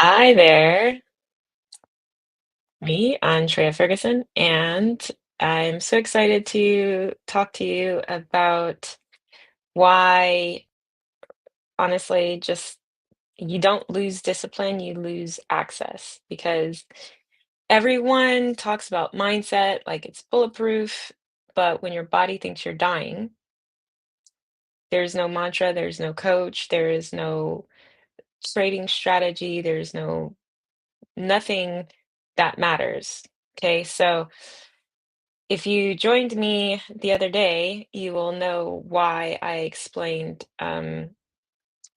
Hi there, me, Andrea Ferguson, and I'm so excited to talk to you about why, honestly, just you don't lose discipline, you lose access because everyone talks about mindset like it's bulletproof, but when your body thinks you're dying, there's no mantra, there's no coach, there is no trading strategy, there's nothing that matters. Okay, so if you joined me the other day, you will know why I explained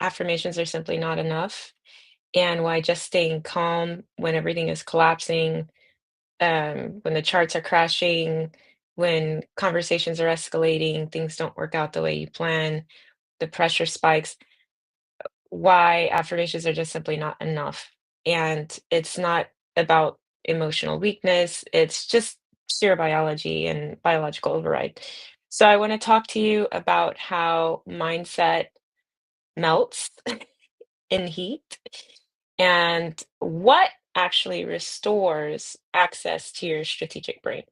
affirmations are simply not enough, and why just staying calm when everything is collapsing, when the charts are crashing, when conversations are escalating, things don't work out the way you plan, the pressure spikes, why affirmations are just simply not enough. And it's not about emotional weakness, it's just sheer biology and biological override. So, I want to talk to you about how mindset melts in heat and what actually restores access to your strategic brain.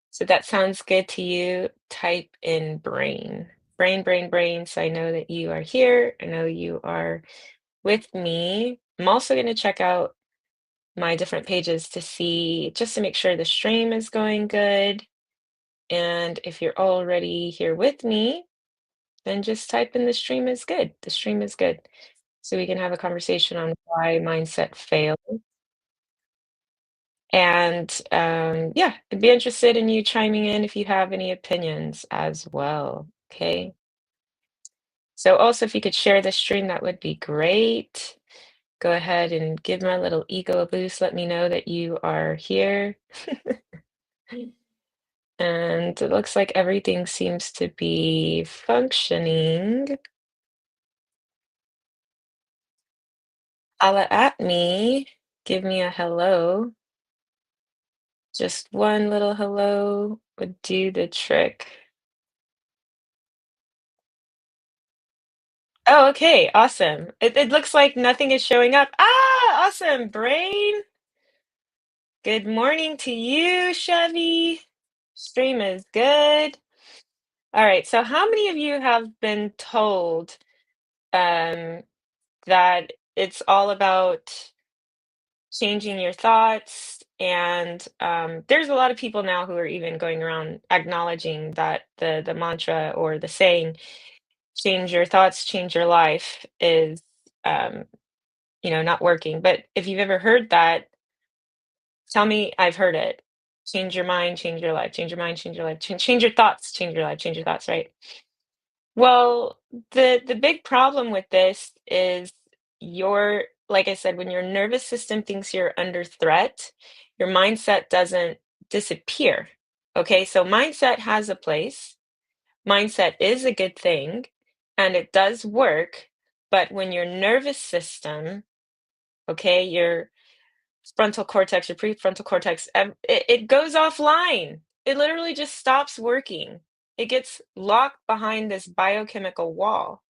So, that sounds good to you. Type in brain. Brain, brain, brain. So I know that you are here. I know you are with me. I'm also going to check out my different pages to see, just to make sure the stream is going good. And if you're already here with me, then just type in the stream is good. The stream is good. So we can have a conversation on why mindset fails. And yeah, I'd be interested in you chiming in if you have any opinions as well. Okay. So also, if you could share the stream, that would be great. Go ahead and give my little ego a boost. Let me know that you are here. And it looks like everything seems to be functioning. Holla at me. Give me a hello. Just one little hello would do the trick. Oh, okay. Awesome. It looks like nothing is showing up. Ah, awesome. Brain. Good morning to you, Chevy. Stream is good. All right. So, how many of you have been told um, that it's all about changing your thoughts? And there's a lot of people now who are even going around acknowledging that the mantra or the saying "change your thoughts, change your life" is um, not working. But if you've ever heard that, tell me I've heard it. Change your mind, change your life. Change your mind, change your life. Change your thoughts, change your life. Change your thoughts. Right. Well, the big problem with this is your like I said, when your nervous system thinks you're under threat, your mindset doesn't disappear. Okay, so mindset has a place. Mindset is a good thing and it does work, but when your nervous system, okay, your frontal cortex, your prefrontal cortex, it goes offline. It literally just stops working. It gets locked behind this biochemical wall.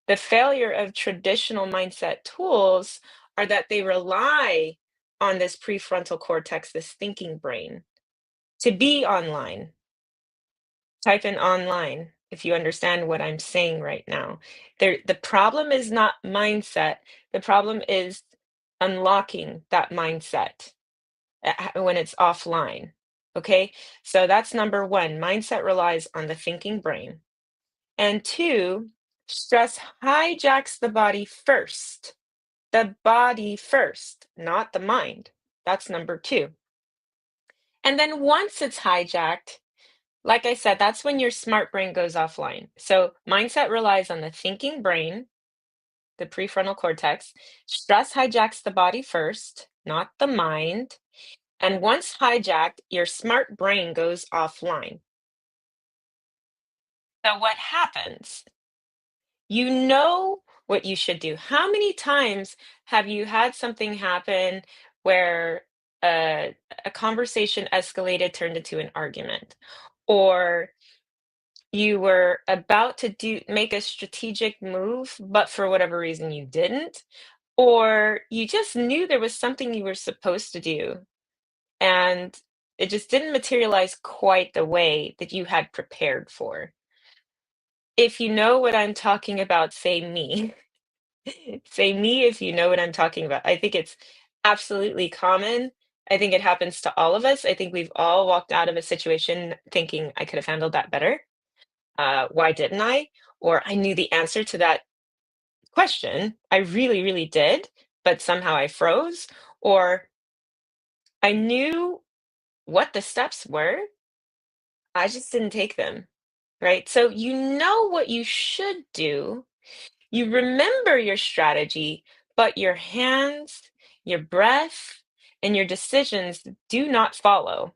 The failure of traditional mindset tools are that they rely on this prefrontal cortex, this thinking brain, to be online. Type in online if you understand what I'm saying right now. The problem is not mindset. The problem is unlocking that mindset when it's offline. Okay, so that's number one. Mindset relies on the thinking brain. And two, stress hijacks the body first. The body first, not the mind. That's number two. And then once it's hijacked, like I said, that's when your smart brain goes offline. So mindset relies on the thinking brain, the prefrontal cortex. Stress hijacks the body first, not the mind. And once hijacked, your smart brain goes offline. So what happens? You know what you should do. How many times have you had something happen where a conversation escalated, turned into an argument? Or you were about to make a strategic move, but for whatever reason you didn't? or you just knew there was something you were supposed to do and it just didn't materialize quite the way that you had prepared for. If you know what I'm talking about, say me. Say me if you know what I'm talking about. I think it's absolutely common. I think it happens to all of us. I think we've all walked out of a situation thinking I could have handled that better. Why didn't I? Or I knew the answer to that question. I really, really did, but somehow I froze. Or I knew what the steps were. I just didn't take them. Right. So you know what you should do. You remember your strategy, but your hands, your breath, and your decisions do not follow.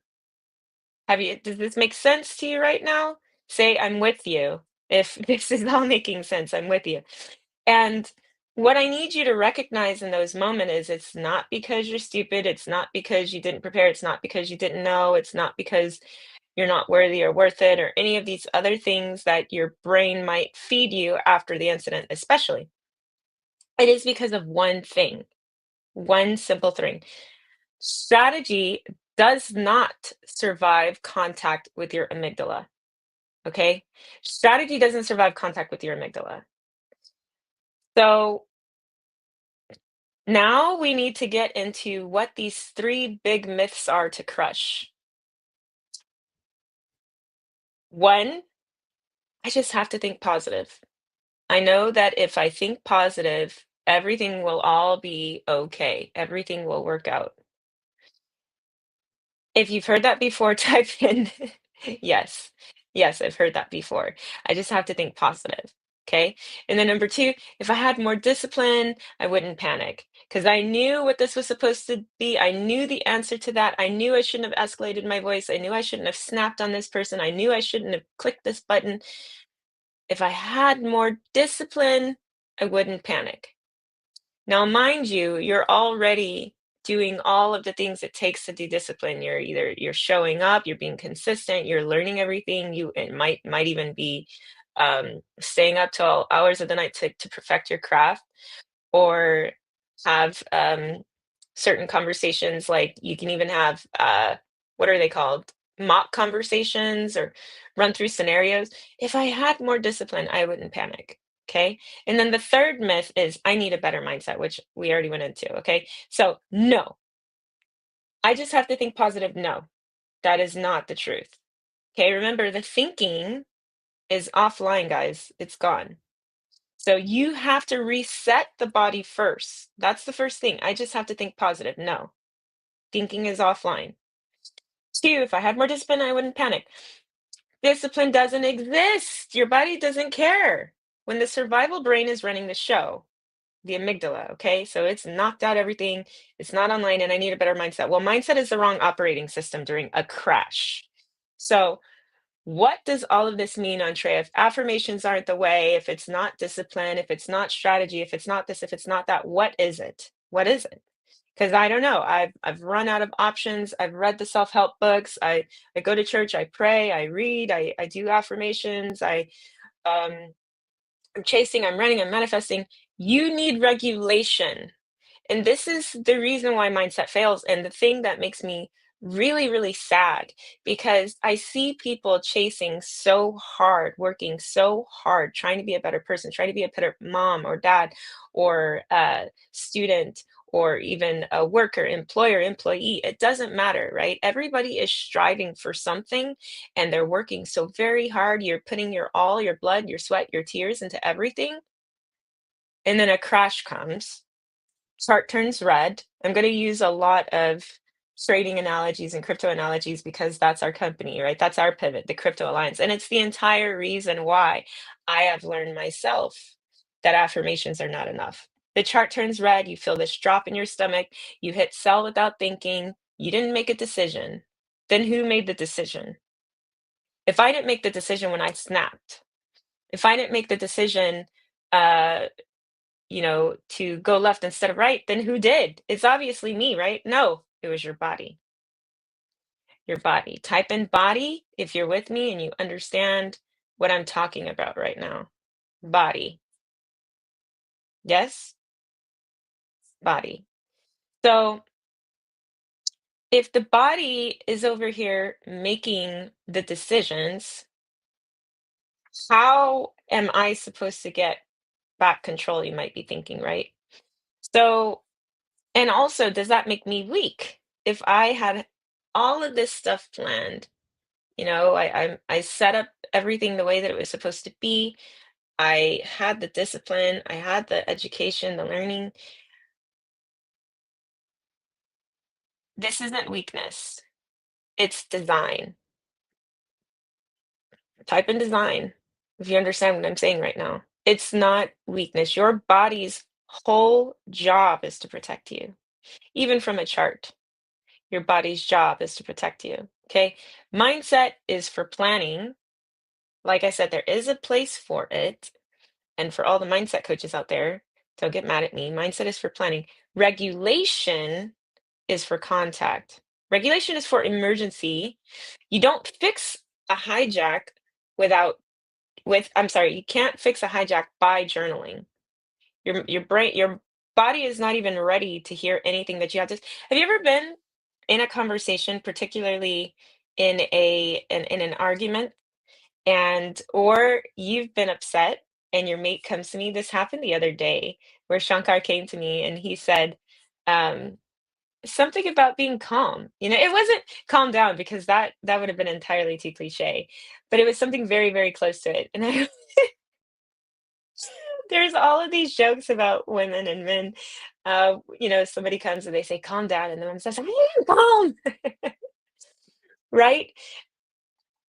Does this make sense to you right now? Say, I'm with you. If this is all making sense, I'm with you. And what I need you to recognize in those moments is it's not because you're stupid. It's not because you didn't prepare. It's not because you didn't know. It's not because you're not worthy or worth it or any of these other things that your brain might feed you after the incident, especially. It is because of one thing, one simple thing. Strategy does not survive contact with your amygdala. Okay? Strategy doesn't survive contact with your amygdala. So now we need to get into what these three big myths are to crush. One, I just have to think positive. I know that if I think positive, everything will all be okay. Everything will work out. If you've heard that before, type in yes. Yes, I've heard that before. I just have to think positive. Okay. And then number two, if I had more discipline, I wouldn't panic because I knew what this was supposed to be. I knew the answer to that. I knew I shouldn't have escalated my voice. I knew I shouldn't have snapped on this person. I knew I shouldn't have clicked this button. If I had more discipline, I wouldn't panic. Now, mind you, you're already doing all of the things it takes to do discipline. You're showing up, you're being consistent, you're learning everything. You it might even be staying up till hours of the night to perfect your craft, or have certain conversations. Like you can even have what are they called? Mock conversations or run through scenarios. If I had more discipline, I wouldn't panic. Okay. And then the third myth is I need a better mindset, which we already went into. Okay. So, no, I just have to think positive. No, that is not the truth. Okay. Remember, the thinking is offline, guys. It's gone. So, you have to reset the body first. That's the first thing. I just have to think positive. No, thinking is offline. Two, if I had more discipline, I wouldn't panic. Discipline doesn't exist. Your body doesn't care. When the survival brain is running the show, the amygdala, okay? So it's knocked out everything. It's not online, and I need a better mindset. Well, mindset is the wrong operating system during a crash. So, what does all of this mean, Andrea? If affirmations aren't the way, if it's not discipline, if it's not strategy, if it's not this, if it's not that, what is it? What is it? Because I don't know. I've run out of options. I've read the self-help books. I go to church, I pray, I read, I do affirmations, um I'm chasing, I'm running, I'm manifesting. You need regulation. And this is the reason why mindset fails. And the thing that makes me really, really sad because I see people chasing so hard, working so hard, trying to be a better person, trying to be a better mom or dad or student or even a worker, employer, employee. It doesn't matter, right? Everybody is striving for something and they're working so very hard. You're putting your all, your blood, your sweat, your tears into everything. And then a crash comes, chart turns red. I'm going to use a lot of trading analogies and crypto analogies because that's our company, right? That's our pivot, the Crypto Alliance. And it's the entire reason why I have learned myself that affirmations are not enough. The chart turns red, you feel this drop in your stomach, you hit sell without thinking, you didn't make a decision. Then who made the decision? If I didn't make the decision when I snapped, if I didn't make the decision uh to go left instead of right, then who did? It's obviously me, right? No, it was your body. Your body. Type in body if you're with me and you understand what I'm talking about right now. Body. Yes? body. So if the body is over here making the decisions, how am I supposed to get back control? You might be thinking, right? So, and also, does that make me weak? If I had all of this stuff planned, I set up everything the way that it was supposed to be. I had the discipline, I had the education, the learning. This isn't weakness. It's design. Type in design if you understand what I'm saying right now. It's not weakness. Your body's whole job is to protect you. Even from a chart, your body's job is to protect you. Okay. Mindset is for planning. Like I said, there is a place for it. And for all the mindset coaches out there, don't get mad at me. Mindset is for planning. Regulation is for contact. Regulation is for emergency. You don't fix a hijack without I'm sorry, you can't fix a hijack by journaling. Your body is not even ready to hear anything that you have to. Have you ever been in a conversation, particularly in an argument, and or you've been upset and your mate comes to me? This happened the other day where Shankar came to me and he said, um, something about being calm. It wasn't calm down because that would have been entirely too cliche, but it was something very, very close to it. And there's all of these jokes about women and men. Somebody comes and they say, calm down, and the woman says, I am calm, right?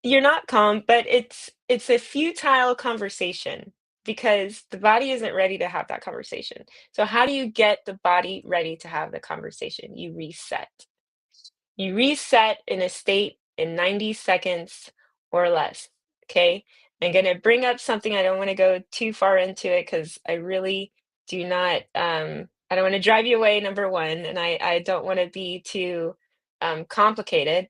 You're not calm, but it's a futile conversation because the body isn't ready to have that conversation. So how do you get the body ready to have the conversation? You reset. You reset in a state in 90 seconds or less. Okay. I'm going to bring up something. I don't want to go too far into it because I really do not, I don't want to drive you away, number one. And I don't want to be too complicated,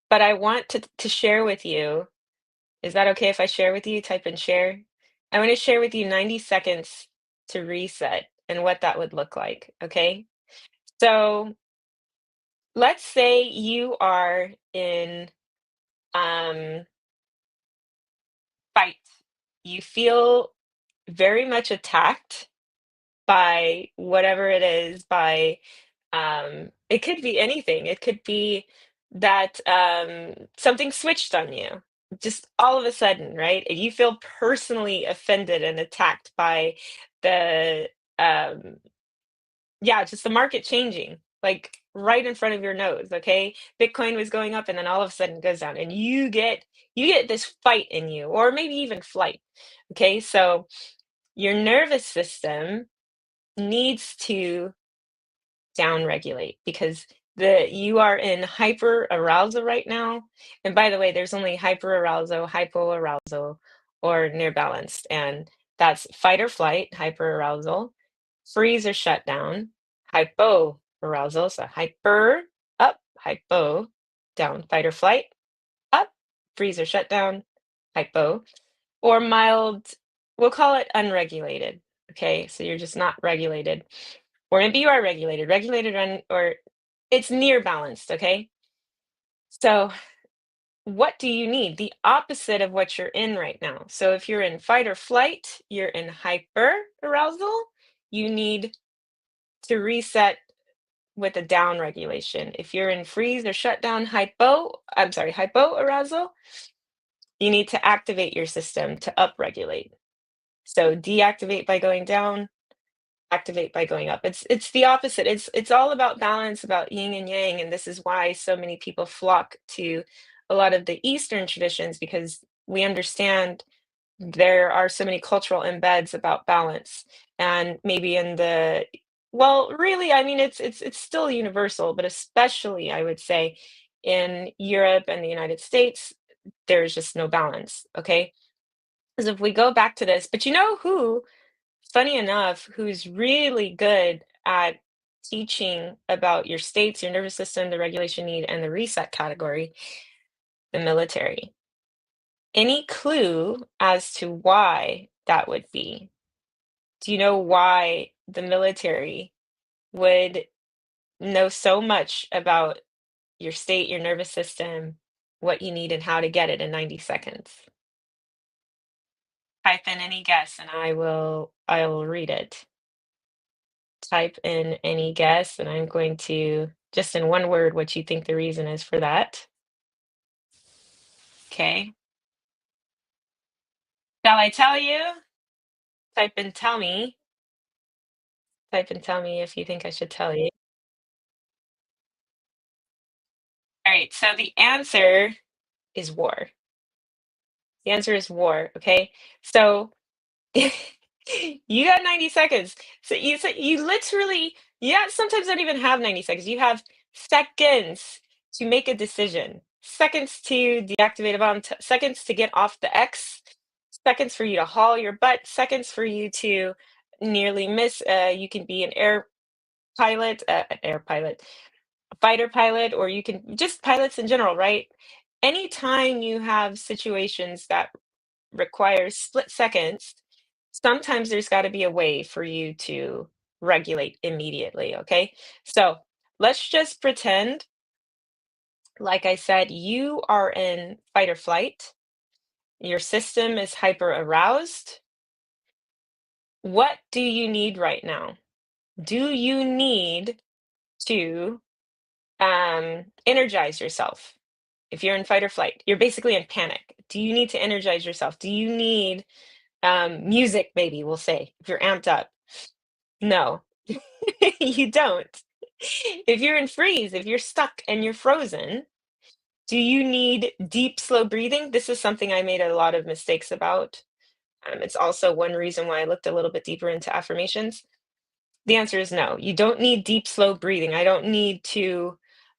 but I want to share with you. Is that okay if I share with you? Type in share. I want to share with you 90 seconds to reset and what that would look like. Okay. So let's say you are in um, fight. You feel very much attacked by whatever it is, by it could be anything. It could be that something switched on you. Just all of a sudden, right? You feel personally offended and attacked by the um, yeah, just the market changing, like, right in front of your nose, okay? Bitcoin was going up and then all of a sudden it goes down and you get this fight in you or maybe even flight, okay? So your nervous system needs to down regulate because you are in hyper arousal right now. And by the way, there's only hyper arousal, hypo arousal, or near balanced. And that's fight or flight, hyper arousal, freeze or shut down, hypo arousal. So hyper up, hypo down, fight or flight, up, freeze or shut down, hypo, or mild, we'll call it unregulated. Okay, so you're just not regulated. Or maybe you are regulated, or it's near balanced, okay? So what do you need? The opposite of what you're in right now. So if you're in fight or flight, you're in hyper arousal, you need to reset with a down regulation. If you're in freeze or shut down hypo arousal, you need to activate your system to upregulate. So deactivate by going down, activate by going up. It's the opposite. It's all about balance, about yin and yang, and this is why so many people flock to a lot of the Eastern traditions because we understand there are so many cultural embeds about balance. And maybe in the well, really, I mean it's still universal, but especially I would say in Europe and the United States, there's just no balance. Okay. Because if we go back to this, but you know who funny enough, who's really good at teaching about your states, your nervous system, the regulation need, and the reset category, the military. Any clue as to why that would be? Do you know why the military would know so much about your state, your nervous system, what you need, and how to get it in 90 seconds? Type in any guess and I will read it. Type in any guess, and I'm going to just in one word what you think the reason is for that. Okay. Shall I tell you? Type in tell me. Type in tell me if you think I should tell you. All right, so the answer is war. The answer is war, okay? So you got 90 seconds. So you literally, yeah, sometimes don't even have 90 seconds. You have seconds to make a decision, seconds to deactivate a bomb, seconds to get off the X, seconds for you to haul your butt, seconds for you to nearly miss. You can be an air pilot, a fighter pilot, or you can just pilots in general, right? Anytime you have situations that requires split seconds, sometimes there's got to be a way for you to regulate immediately. Okay. So let's just pretend, like I said, you are in fight or flight, your system is hyper aroused. What do you need right now? Do you need to energize yourself? If you're in fight or flight, you're basically in panic. Do you need to energize yourself? Do you need music, maybe we'll say, if you're amped up? No, you don't. If you're in freeze, if you're stuck and you're frozen, do you need deep, slow breathing? This is something I made a lot of mistakes about. It's also one reason why I looked a little bit deeper into affirmations. The answer is no. You don't need deep, slow breathing. I don't need to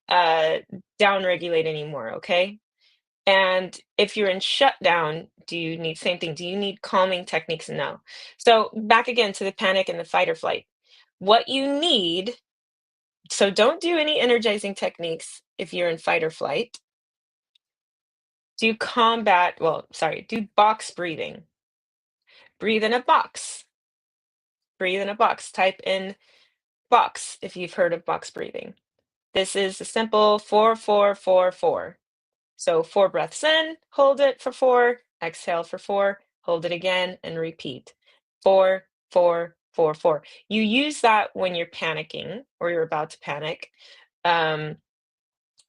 uh, down regulate anymore. Okay. And if you're in shutdown, do you need same thing? Do you need calming techniques? No. So back again to the panic and the fight or flight. What you need, so don't do any energizing techniques if you're in fight or flight. Do box breathing. Breathe in a box. Breathe in a box. Type in box if you've heard of box breathing. This is a simple 4-4-4-4. So 4 breaths in, hold it for 4, exhale for 4, hold it again, and repeat. 4-4-4-4. You use that when you're panicking or you're about to panic. Um,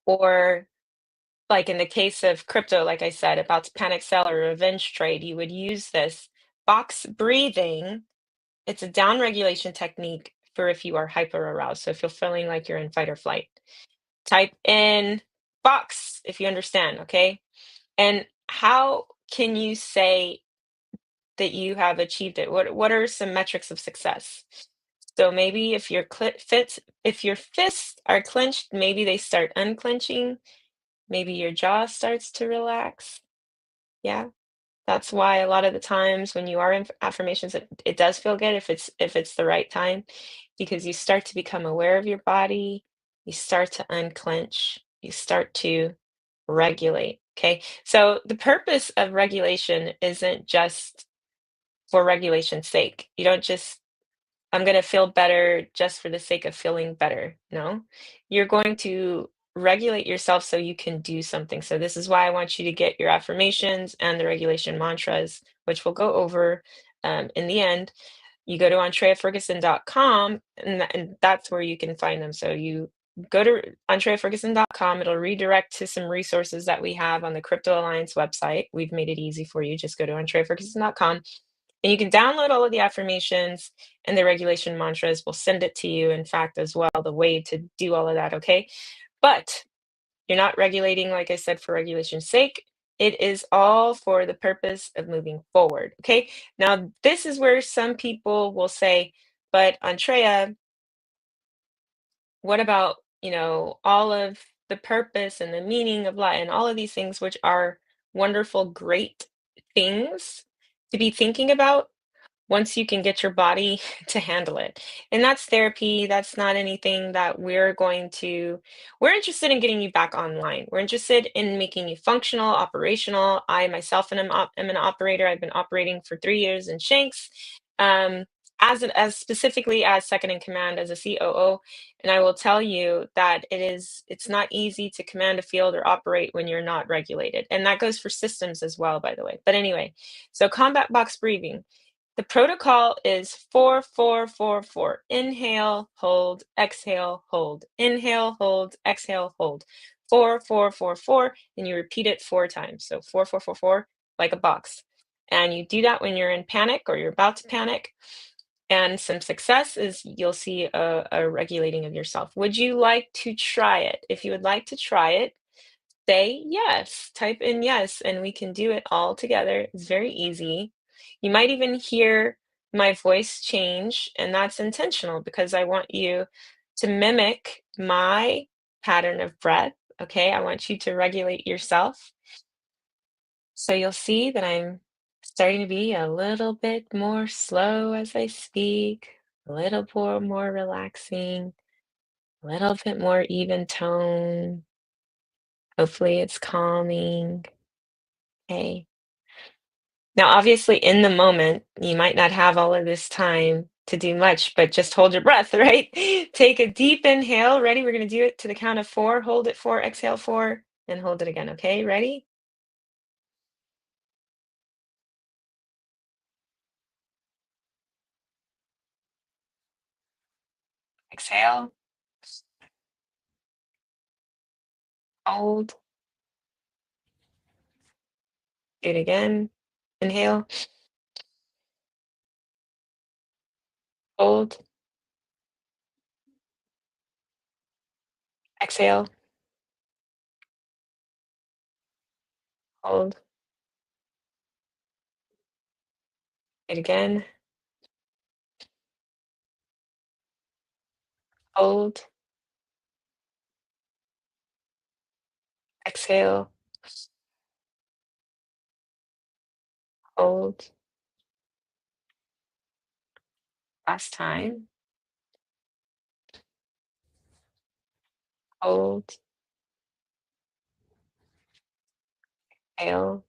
or like in the case of crypto, like I said, about to panic sell or revenge trade, you would use this box breathing. It's a down regulation technique for if you are hyper aroused. So if you're feeling like you're in fight or flight, type in box if you understand, okay? And how can you say that you have achieved it? What are some metrics of success? So maybe if your fists are clenched, maybe they start unclenching. Maybe your jaw starts to relax. Yeah. That's why a lot of the times when you are in affirmations, it does feel good if it's the right time, because you start to become aware of your body, you start to unclench, you start to regulate. Okay. So the purpose of regulation isn't just for regulation's sake. You don't just, I'm going to feel better just for the sake of feeling better. No, you're going to regulate yourself so you can do something. So, this is why I want you to get your affirmations and the regulation mantras, which we'll go over in the end. You go to andreaferguson.com, and that's where you can find them. So, you go to andreaferguson.com, it'll redirect to some resources that we have on the Crypto Alliance website. We've made it easy for you. Just go to andreaferguson.com and you can download all of the affirmations and the regulation mantras. We'll send it to you, in fact, as well, the way to do all of that, okay? But you're not regulating, like I said, for regulation's sake. It is all for the purpose of moving forward, okay? Now, this is where some people will say, but Andrea, what about, all of the purpose and the meaning of life and all of these things, which are wonderful, great things to be thinking about once you can get your body to handle it. And that's therapy. That's not anything that we're interested in getting you back online. We're interested in making you functional, operational. I myself am an operator. I've been operating for 3 years in Shanks. Um, as specifically as second in command as a COO, and I will tell you that it's not easy to command a field or operate when you're not regulated. And that goes for systems as well, by the way. But anyway, so combat box breathing. The protocol is 4-4-4-4. Inhale, hold, exhale, hold. Inhale, hold, exhale, hold. 4-4-4-4, and you repeat it 4 times. So 4-4-4-4, like a box. And you do that when you're in panic or you're about to panic. And some success is you'll see a regulating of yourself. Would you like to try it? If you would like to try it, say yes. Type in yes, and we can do it all together. It's very easy. You might even hear my voice change, and that's intentional because I want you to mimic my pattern of breath. Okay, I want you to regulate yourself. So you'll see that I'm starting to be a little bit more slow as I speak, a little more relaxing, a little bit more even tone. Hopefully it's calming. Okay. Now, obviously, in the moment, you might not have all of this time to do much, but just hold your breath, right? Take a deep inhale. Ready? We're going to do it to the count of 4. Hold it 4, exhale 4, and hold it again. Okay, ready? Exhale, hold, do it again. Inhale, hold, exhale, hold, do it again. Hold, exhale, hold. Last time. Hold, exhale,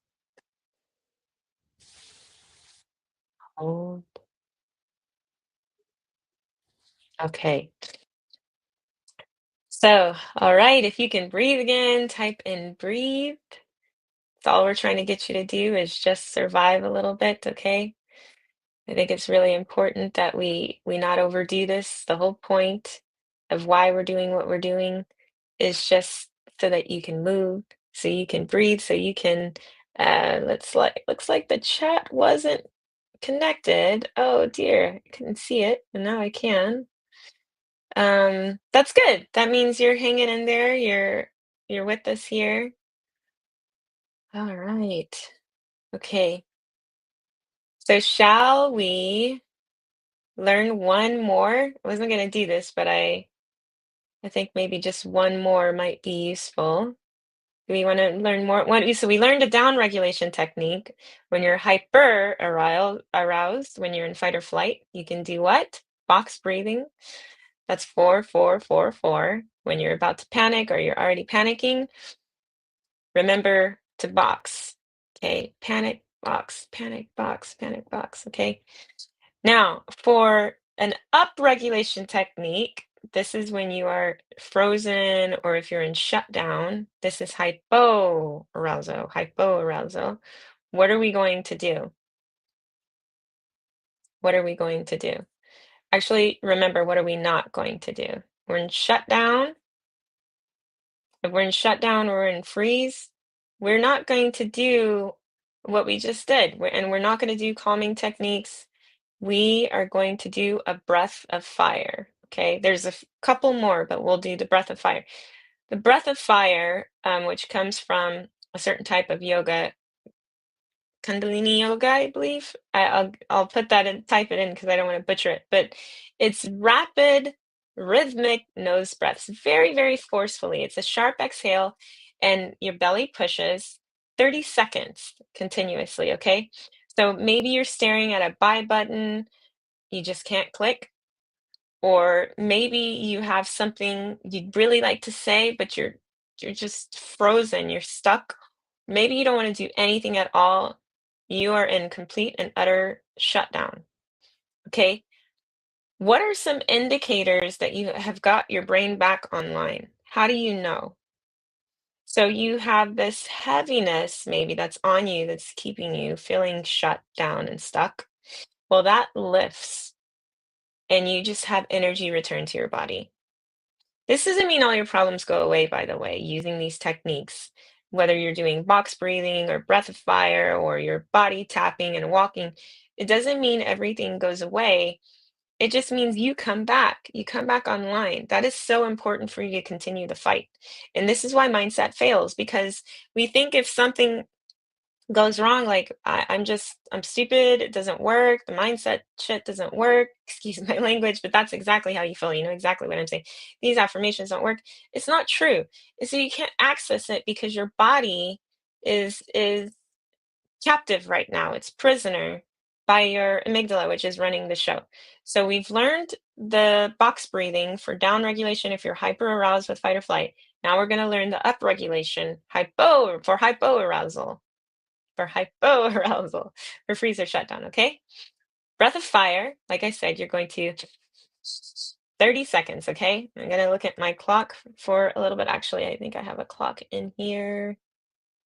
hold. Okay. So, all right, if you can breathe again, type in breathe. That's all we're trying to get you to do is just survive a little bit, okay? I think it's really important that we not overdo this. The whole point of why we're doing what we're doing is just so that you can move, so you can breathe, so you can looks like the chat wasn't connected. Oh dear, I couldn't see it, and now I can. That's good. That means you're hanging in there. You're with us here. All right. Okay. So shall we learn one more? I wasn't going to do this, but I think maybe just one more might be useful. Do we want to learn more? So we learned a down regulation technique. When you're aroused, when you're in fight or flight, you can do what? Box breathing. That's 4-4-4-4. When you're about to panic or you're already panicking, remember to box. Okay, panic box, panic box. Okay. Now, for an up regulation technique, this is when you are frozen or if you're in shutdown. This is hypoarousal. Hypoarousal. What are we going to do? What are we going to do? Actually, remember, what are we not going to do? We're in shutdown. If we're in shutdown or in freeze, we're not going to do what we just did. And we're not going to do calming techniques. We are going to do a breath of fire. Okay, there's a couple more, but we'll do the breath of fire. The breath of fire, which comes from a certain type of yoga, Kundalini yoga, I believe. I'll put that in, type it in because I don't want to butcher it. But it's rapid, rhythmic nose breaths, very, very forcefully. It's a sharp exhale, and your belly pushes 30 seconds continuously. Okay, so maybe you're staring at a buy button, you just can't click, or maybe you have something you'd really like to say, but you're just frozen, you're stuck. Maybe you don't want to do anything at all. You are in complete and utter shutdown. Okay. What are some indicators that you have got your brain back online? How do you know? So you have this heaviness maybe that's on you that's keeping you feeling shut down and stuck. Well, that lifts and you just have energy return to your body. This doesn't mean all your problems go away, by the way, using these techniques. Whether you're doing box breathing or breath of fire or your body tapping and walking, it doesn't mean everything goes away. It just means you come back. You come back online. That is so important for you to continue the fight. And this is why mindset fails because we think if something goes wrong, like I'm stupid, it doesn't work, the mindset shit doesn't work, excuse my language, but that's exactly how you feel. You know exactly what I'm saying. These affirmations don't work. It's not true. And so you can't access it because your body is captive right now. It's prisoner by your amygdala, which is running the show. So we've learned the box breathing for down regulation if you're hyper aroused with fight or flight. Now we're going to learn the up regulation, hypo arousal for hypoarousal, for freeze or shutdown, okay? Breath of fire, like I said, you're going to 30 seconds, okay? I'm gonna look at my clock for a little bit. Actually, I think I have a clock in here.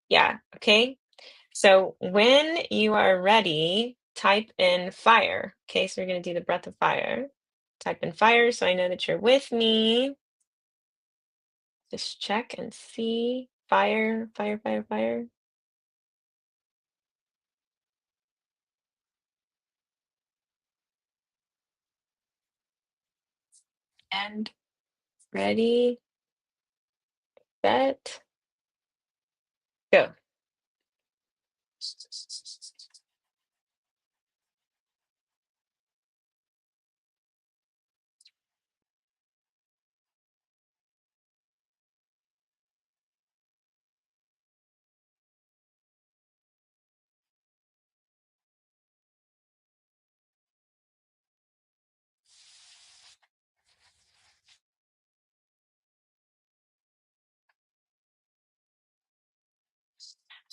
Yeah, okay. So when you are ready, type in fire. Okay, so we're gonna do the breath of fire. Type in fire so I know that you're with me. Just check and see. Fire, fire, fire, fire. And ready, set, go.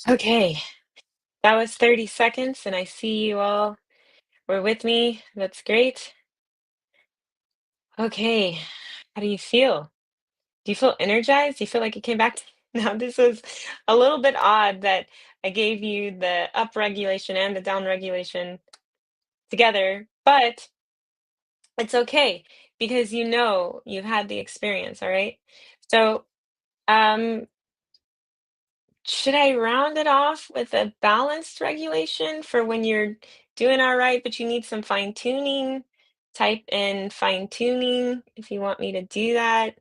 Okay, that was 30 seconds, and I see you all were with me. That's great. Okay, how do you feel? Do you feel energized? Do you feel like you came back? Now, this was a little bit odd that I gave you the up regulation and the down regulation together, but it's okay because you know you've had the experience, all right? So, um, should I round it off with a balanced regulation for when you're doing all right, but you need some fine tuning? Type in fine tuning if you want me to do that.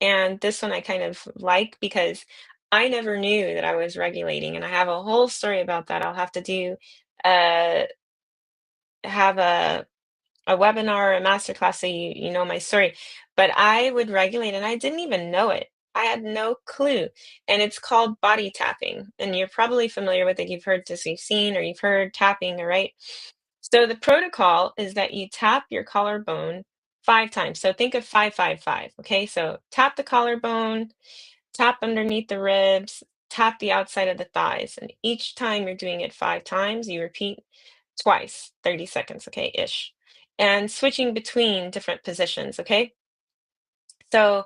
And this one I kind of like because I never knew that I was regulating, and I have a whole story about that. I'll have to do uh have a webinar, a masterclass, so you know my story. But I would regulate and I didn't even know it. I had no clue. And it's called body tapping. And you're probably familiar with it. You've heard this, you've seen, or you've heard tapping, all right? So the protocol is that you tap your collarbone 5 times. So think of 555. Okay. So tap the collarbone, tap underneath the ribs, tap the outside of the thighs. And each time you're doing it 5 times, you repeat twice, 30 seconds, okay, ish. And switching between different positions, okay? So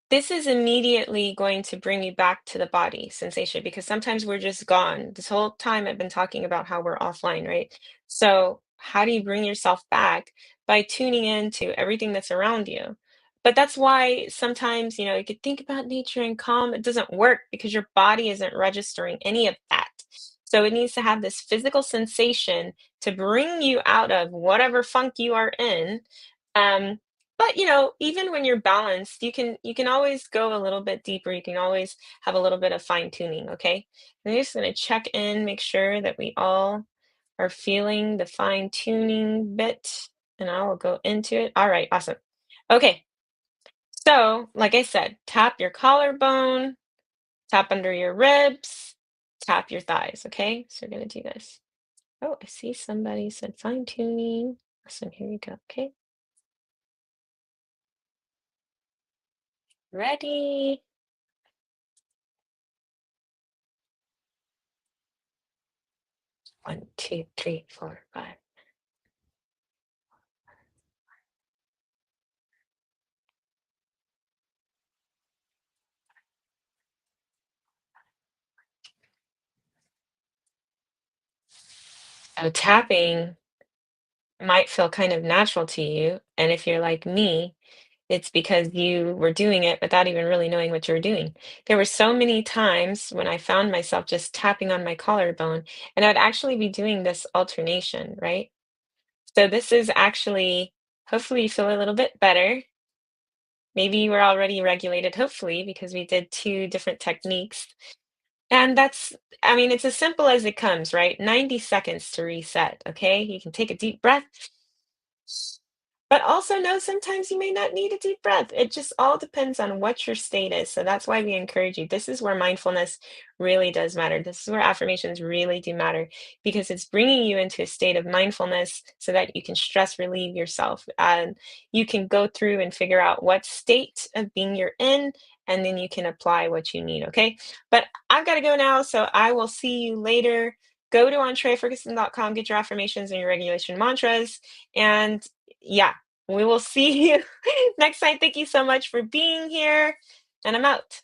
this is immediately going to bring you back to the body sensation because sometimes we're just gone. This whole time I've been talking about how we're offline, right? So, how do you bring yourself back? By tuning into everything that's around you. But that's why sometimes, you could think about nature and calm. It doesn't work because your body isn't registering any of that. So, it needs to have this physical sensation to bring you out of whatever funk you are in. Um, but even when you're balanced, you can always go a little bit deeper. You can always have a little bit of fine tuning, okay? I'm just gonna check in, make sure that we all are feeling the fine tuning bit, and I will go into it. All right, awesome. Okay, so like I said, tap your collarbone, tap under your ribs, tap your thighs, okay? So we're gonna do this. Oh, I see somebody said fine tuning. Awesome, here you go. Okay, ready? 1, 2, 3, 4, 5. So tapping might feel kind of natural to you. And if you're like me, it's because you were doing it without even really knowing what you were doing. There were so many times when I found myself just tapping on my collarbone, and I'd actually be doing this alternation, right? So this is actually, hopefully you feel a little bit better. Maybe you were already regulated, hopefully, because we did two different techniques. And that's, I mean, it's as simple as it comes, right? 90 seconds to reset, okay? You can take a deep breath. But also know sometimes you may not need a deep breath. It just all depends on what your state is. So that's why we encourage you. This is where mindfulness really does matter. This is where affirmations really do matter because it's bringing you into a state of mindfulness so that you can stress relieve yourself. And you can go through and figure out what state of being you're in, and then you can apply what you need. Okay. But I've got to go now. So I will see you later. Go to entreferguson.com, get your affirmations and your regulation mantras. And yeah, we will see you next time. Thank you so much for being here, and I'm out.